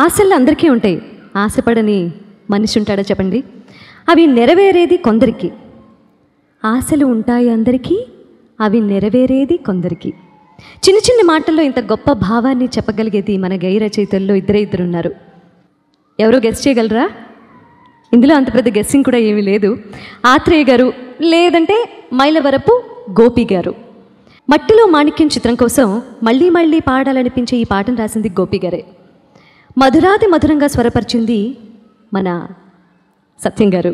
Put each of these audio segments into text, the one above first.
ఆశలు అందరికీ ఉంటాయి, ఆశపడని మనిషి ఉంటాడా చెప్పండి? అవి నెరవేరేది కొందరికి. ఆశలు ఉంటాయి అందరికీ, అవి నెరవేరేది కొందరికి. చిన్న చిన్న మాటల్లో ఇంత గొప్ప భావాన్ని చెప్పగలిగేది మన గేయ రచయితల్లో ఇద్దరున్నారు. ఎవరో గెస్ చేయగలరా? ఇందులో అంత పెద్ద గెస్సింగ్ కూడా ఏమీ లేదు. ఆత్రేయ గారు, లేదంటే మైలవరపు గోపి గారు. మట్టిలో మాణిక్యం చిత్రం కోసం మళ్ళీ మళ్ళీ పాడాలనిపించే ఈ పాటను రాసింది గోపి గారే. మధురాది మధురంగా స్వరపరిచింది మన సత్యం గారు.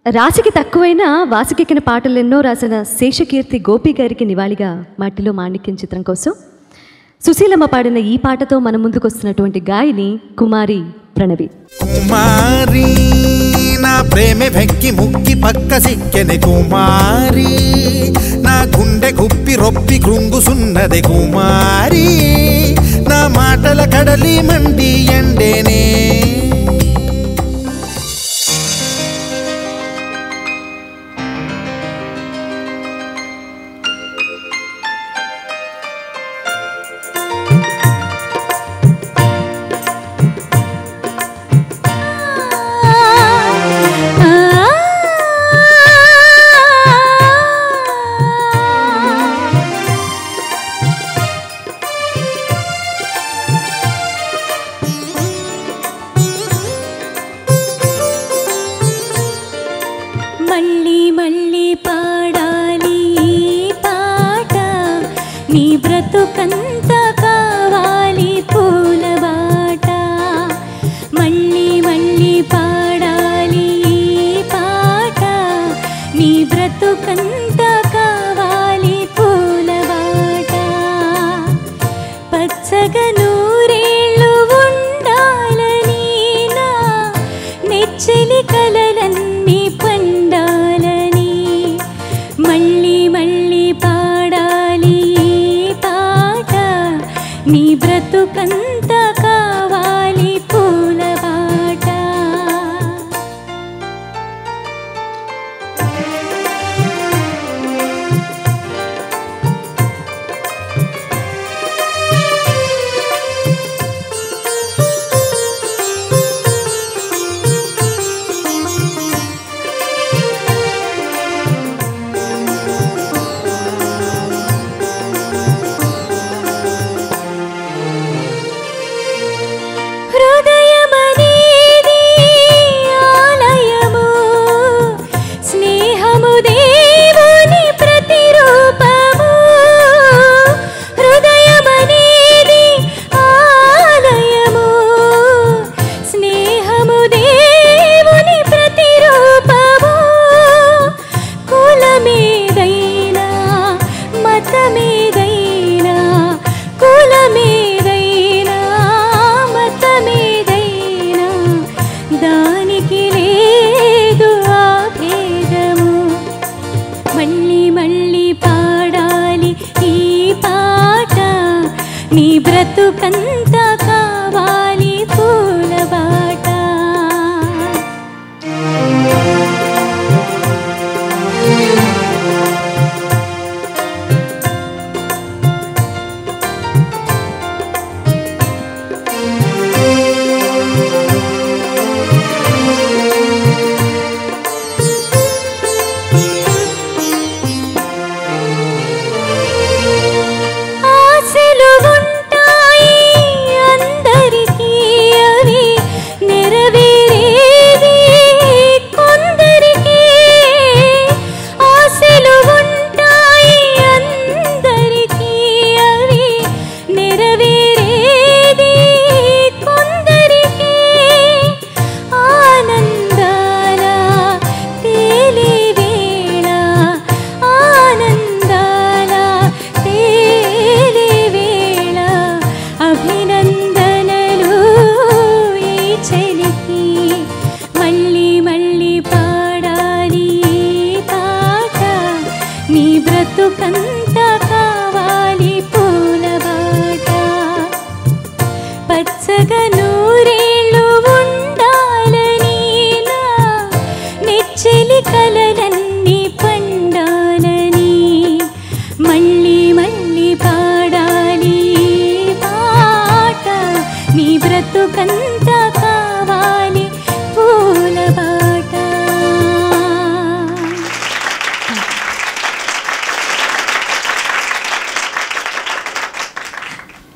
రాశికి తక్కువైన వాసికెక్కిన పాటలెన్నో రాసిన శేషకీర్తి గోపి గారికి నివాళిగా మట్టిలో మాణిక్యం చిత్రం కోసం సుశీలమ్మ పాడిన ఈ పాటతో మన ముందుకు వస్తున్నటువంటి గాయని కుమారి ప్రణవి. కుమారి నా ప్రేమ వెక్కి ముక్కి పక్క సిక్కెనే కుమారి, నా గుండె గుప్పి రొప్పి కృంగుసున్నది కుమారి, నా మాటల కడలి మండి ఎండేనే. బ్రతుకంతా బ్రతుకంతా కావాలి పూల బాట.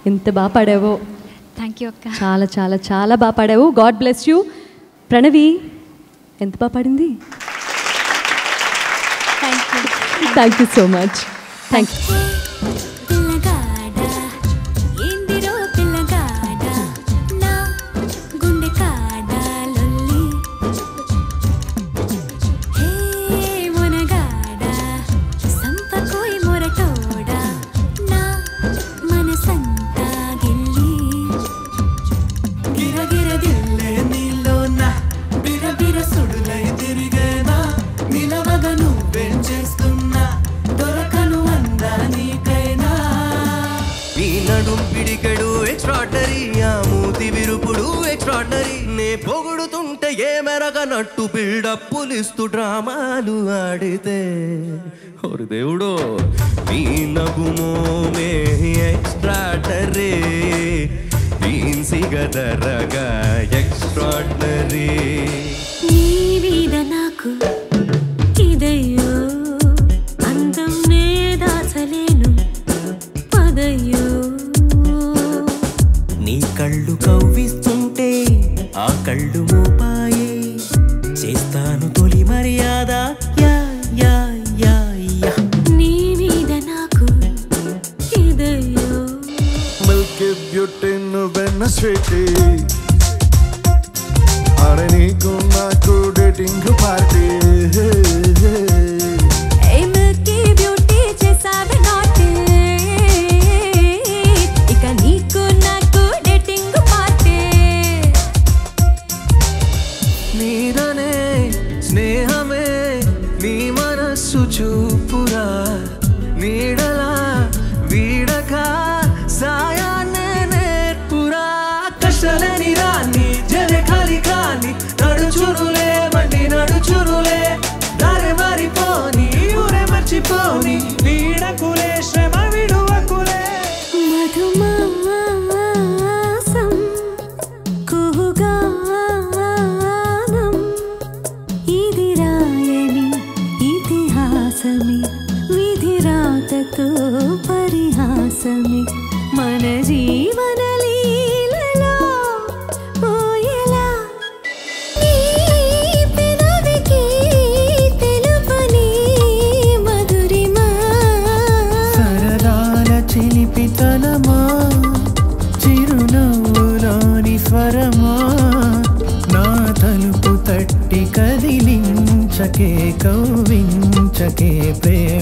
ఎంత బాగా పాడావో. థ్యాంక్ యూ అక్క. చాలా చాలా చాలా బాగా పాడావు. God bless you. ప్రణవి ఎంత బాగా పాడింది. Thank you so much. Thank you. పొగుడుతుంటే ఏ మెరగనట్టు బిల్డప్పులిస్తూ డ్రామాలు ఆడితే ఓరి దేవుడు నీ నగుమోమే ఎక్స్ట్రాడరీ సిగదరగా ఎక్స్ట్రాడరీ నీ మీద నాకు ఇదయ్యో అందం నే దాచలేను పదయ్యో. నీ కళ్ళు కవ్విస్తుంటే ఆ కళ్ళు మోపాయే చేస్తాను తొలి మర్యాద యా యా యా యా. నీ మీద నాకు ఇదయ్యో మిల్కీ బ్యూటీ నువ్వెన్న స్వీటీ అరే నీకు నాకు డేటింగ్ పార్టీ. మిల్కీ బ్యూటీ చేసావే నాటి ఇక నీకు నాకు డేటింగ్ పార్టీ. నీదనే స్నేహమే నీ మనస్సు చూపురా నీడలా వీడక సాయాన్నే నేర్పురా. కష్టలేని రాని జలే ఖాళీ కాని నడుచురులే బండి నడుచురులే దారి మారిపోని ఊరే మర్చిపోని వీడకులే శ్రమ విడువకులే. మధుమాసం కుహుగానం ఇది రాయని ఇతిహాసమి విధిరాతతో పరిహాసమి మన జీవన లీలలో పోయేలా నీ పెదవికి తెలుపని మధురిమా. సరదాల చిలిపితనమా చిరునవ్వులోని స్వరమా నా తలుపు తట్టి కదిలించకే కవ్వించకే ప్రేమ